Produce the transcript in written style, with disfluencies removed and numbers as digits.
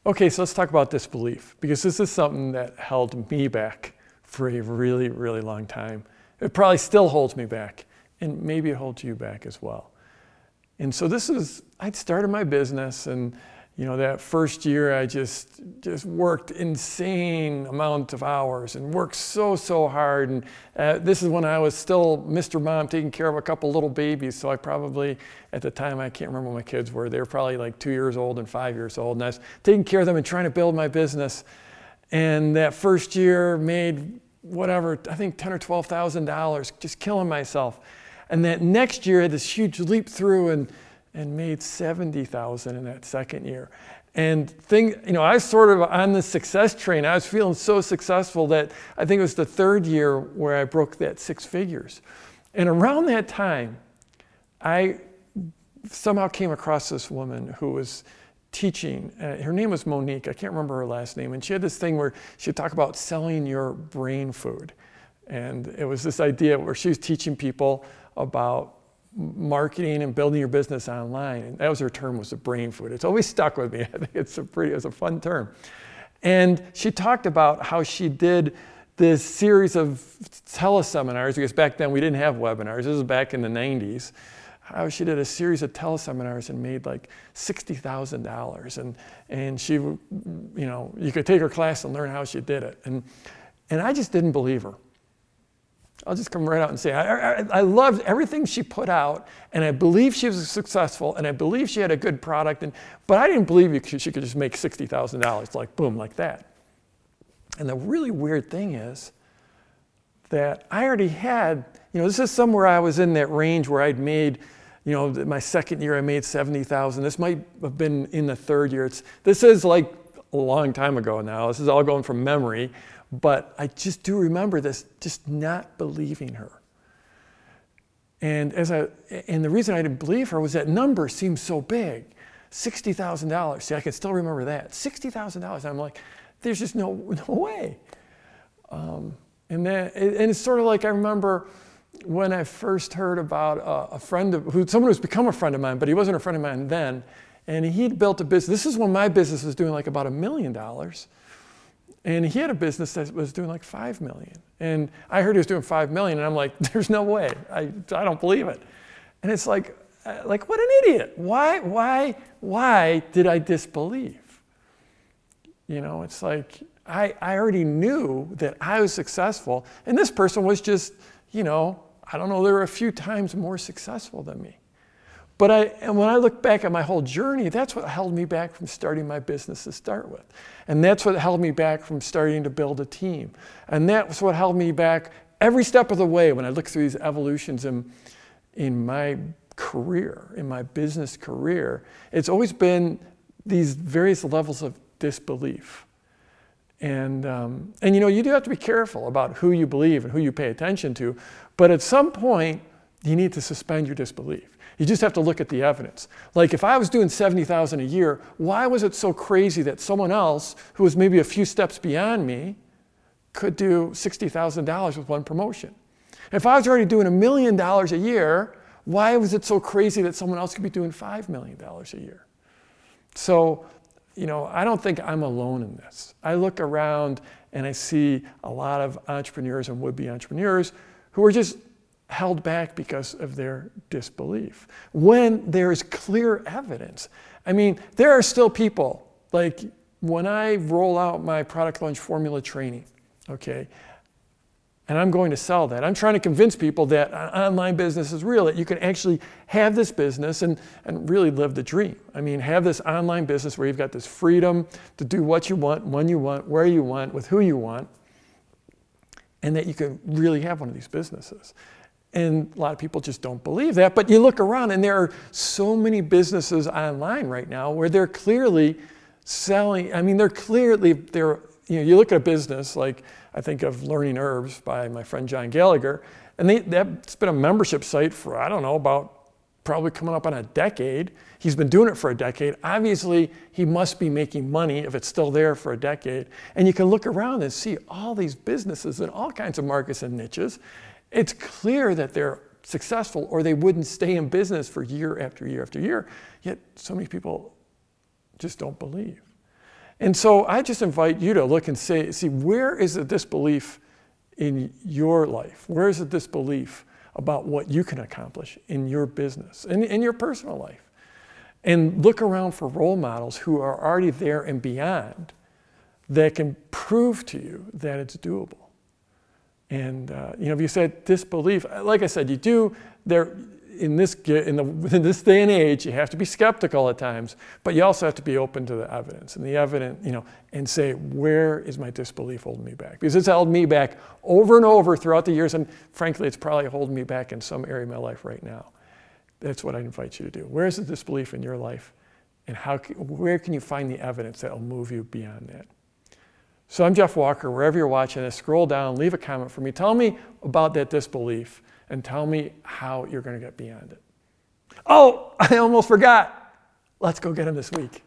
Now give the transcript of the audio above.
Okay, so let's talk about disbelief, because this is something that held me back for a really, really long time. It probably still holds me back, and maybe it holds you back as well. And so I'd started my business, and that first year I just worked insane amount of hours and worked so hard. And this is when I was still Mr. Mom, taking care of a couple little babies. So I probably, at the time, I can't remember what my kids were. They were probably like 2 years old and 5 years old. And I was taking care of them and trying to build my business. And that first year made whatever, I think $10,000 or $12,000, just killing myself. And that next year I had this huge leap through and made $70,000 in that second year. And I was sort of on the success train. I was feeling so successful that I think it was the third year where I broke that 6 figures. And around that time, I somehow came across this woman who was teaching. Her name was Monique. I can't remember her last name. And she had this thing where she'd talk about selling your brain food. And it was this idea where she was teaching people about marketing and building your business online. And that was her term, was the brain food. It's always stuck with me. I think it was a fun term. And she talked about how she did this series of teleseminars, because back then we didn't have webinars. This was back in the 90s. How she did a series of teleseminars and made like $60,000. And she, you could take her class and learn how she did it. And I just didn't believe her. I'll just come right out and say, I loved everything she put out, and I believe she was successful, and I believe she had a good product, but I didn't believe she could just make $60,000, like boom, like that. And the really weird thing is that I already had, this is somewhere I was in that range where I'd made, my second year I made $70,000. This might have been in the third year. This is like a long time ago now. This is all going from memory. But I just do remember this, just not believing her. And the reason I didn't believe her was that number seemed so big, $60,000. See, I can still remember that, $60,000. I'm like, there's just no way. And it's sort of like I remember when I first heard about someone who's become a friend of mine, but he wasn't a friend of mine then, and he'd built a business. This is when my business was doing like about $1 million. And he had a business that was doing like $5 million. And I heard he was doing $5 million, and I'm like, there's no way. I don't believe it. And it's like what an idiot. Why did I disbelieve? It's like I already knew that I was successful, and this person was just, I don't know, they were a few times more successful than me. And when I look back at my whole journey, that's what held me back from starting my business to start with. And that's what held me back from starting to build a team. And that's what held me back every step of the way when I look through these evolutions in my career, in my business career. It's always been these various levels of disbelief. And you do have to be careful about who you believe and who you pay attention to. But at some point, you need to suspend your disbelief. You just have to look at the evidence. Like if I was doing $70,000 a year, why was it so crazy that someone else who was maybe a few steps beyond me could do $60,000 with one promotion? If I was already doing $1 million a year, why was it so crazy that someone else could be doing $5 million a year? So, I don't think I'm alone in this. I look around and I see a lot of entrepreneurs and would-be entrepreneurs who are just held back because of their disbelief, when there is clear evidence. I mean, there are still people, like when I roll out my product launch formula training, okay, and I'm going to sell that, I'm trying to convince people that online business is real, that you can actually have this business and really live the dream. I mean, have this online business where you've got this freedom to do what you want, when you want, where you want, with who you want, and that you can really have one of these businesses. And a lot of people just don't believe that. But you look around and there are so many businesses online right now where they're clearly selling. I mean, you look at a business like, I think of Learning Herbs by my friend John Gallagher, and that's been a membership site for, I don't know, about probably coming up on a decade. He's been doing it for a decade. Obviously, he must be making money if it's still there for a decade. And you can look around and see all these businesses in all kinds of markets and niches. It's clear that they're successful or they wouldn't stay in business for year after year after year, yet so many people just don't believe. And so I just invite you to look and see where is the disbelief in your life? Where is the disbelief about what you can accomplish in your business, in your personal life? And look around for role models who are already there and beyond that can prove to you that it's doable. And if you said disbelief, like I said, you do there. In this day and age, you have to be skeptical at times, but you also have to be open to the evidence. And the evidence, and say, where is my disbelief holding me back? Because it's held me back over and over throughout the years, and frankly, it's probably holding me back in some area of my life right now. That's what I invite you to do. Where is the disbelief in your life? And where can you find the evidence that will move you beyond that? So I'm Jeff Walker. Wherever you're watching this, scroll down, leave a comment for me. Tell me about that disbelief. And tell me how you're going to get beyond it. Oh, I almost forgot. Let's go get him this week.